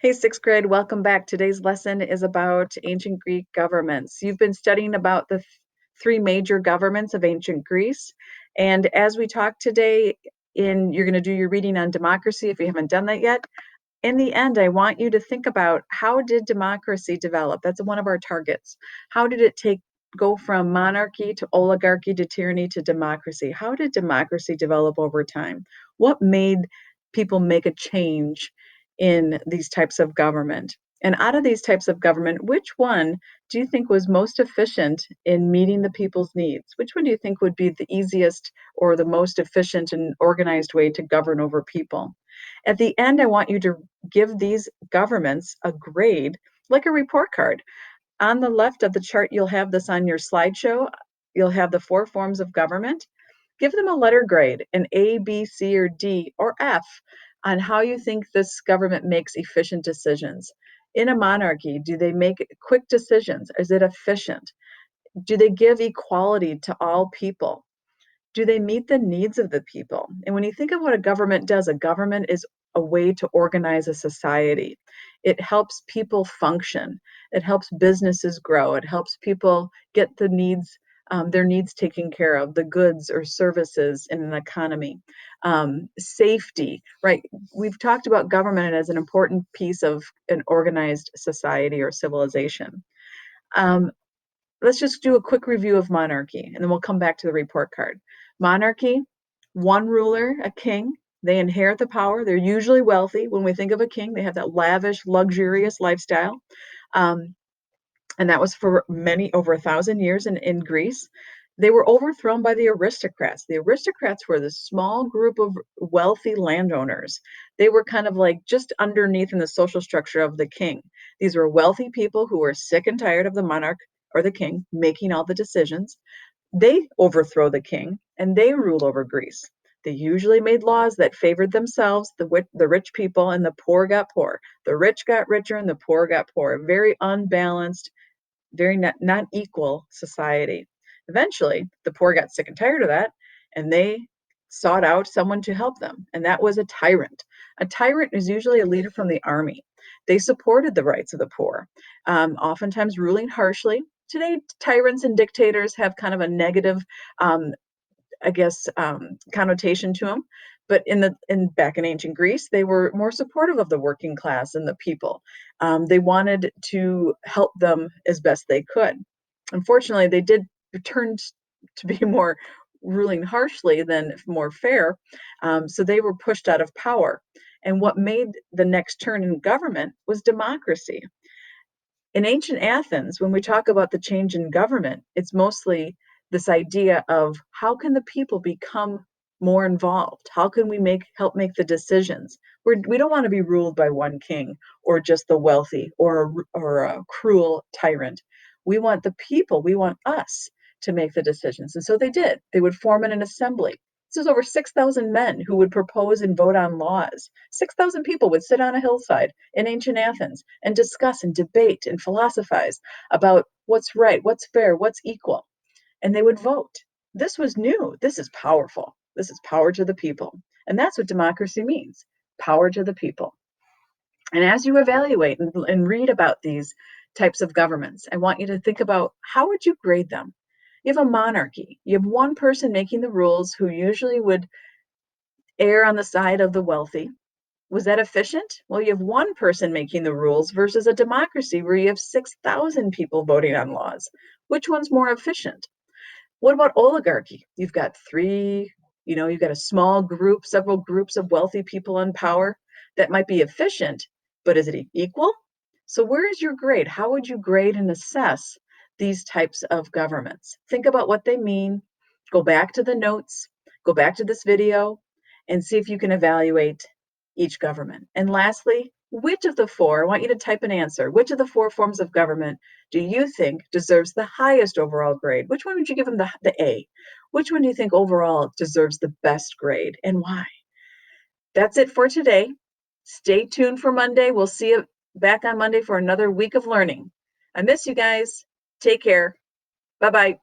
Hey, sixth grade, welcome back. Today's lesson is about ancient Greek governments. You've been studying about the three major governments of ancient Greece. And as we talk today, you're going to do your reading on democracy if you haven't done that yet. In the end, I want you to think about how did democracy develop? That's one of our targets. How did it go from monarchy to oligarchy to tyranny to democracy? How did democracy develop over time? What made people make a change in these types of government? And out of these types of government, which one do you think was most efficient in meeting the people's needs? Which one do you think would be the easiest or the most efficient and organized way to govern over people? At the end, I want you to give these governments a grade, like a report card. On the left of the chart, you'll have this on your slideshow. You'll have the four forms of government. Give them a letter grade, an A, B, C, or D, or F, on how you think this government makes efficient decisions. In a monarchy, do they make quick decisions? Is it efficient? Do they give equality to all people? Do they meet the needs of the people? And when you think of what a government does, a government is a way to organize a society. It helps people function. It helps businesses grow. It helps people get their needs taken care of, the goods or services in an economy. Safety, right? We've talked about government as an important piece of an organized society or civilization. Um, let's just do a quick review of monarchy, and then we'll come back to the report card. Monarchy, one ruler, a king. They inherit the power. They're usually wealthy. When we think of a king, they have that lavish, luxurious lifestyle. Um, and that was for over 1,000 years in Greece. They were overthrown by the aristocrats. The aristocrats were the small group of wealthy landowners. They were kind of like just underneath in the social structure of the king. These were wealthy people who were sick and tired of the monarch or the king making all the decisions. They overthrow the king and they rule over Greece. They usually made laws that favored themselves, the rich people, and the poor got poor. The rich got richer and the poor got poor. A very unbalanced, very not equal society. Eventually, the poor got sick and tired of that, and they sought out someone to help them, and that was a tyrant. A tyrant is usually a leader from the army. They supported the rights of the poor, oftentimes ruling harshly. Today, tyrants and dictators have kind of a negative, um, connotation to them. But back in ancient Greece, they were more supportive of the working class and the people. They wanted to help them as best they could. Unfortunately, they did return to be more ruling harshly than more fair. So they were pushed out of power. And what made the next turn in government was democracy. In ancient Athens, when we talk about the change in government, it's mostly this idea of how can the people become more involved? How can we help make the decisions? We don't want to be ruled by one king or just the wealthy or a cruel tyrant. We want the people, we want us to make the decisions. And so they did. They would form an assembly. This was over 6,000 men who would propose and vote on laws. 6,000 people would sit on a hillside in ancient Athens and discuss and debate and philosophize about what's right, what's fair, what's equal. And they would vote. This was new. This is powerful. This is power to the people. And that's what democracy means, power to the people. And as you evaluate and read about these types of governments, I want you to think about how would you grade them? You have a monarchy. You have one person making the rules who usually would err on the side of the wealthy. Was that efficient? Well, you have one person making the rules versus a democracy where you have 6,000 people voting on laws. Which one's more efficient? What about oligarchy? You've got you've got a small group, several groups of wealthy people in power. That might be efficient, but is it equal? So, where is your grade? How would you grade and assess these types of governments? Think about what they mean. Go back to the notes, go back to this video, and see if you can evaluate each government. And lastly, which of the four, I want you to type an answer, which of the four forms of government do you think deserves the highest overall grade? Which one would you give them the A? Which one do you think overall deserves the best grade and why? That's it for today. Stay tuned for Monday. We'll see you back on Monday for another week of learning. I miss you guys. Take care. Bye-bye.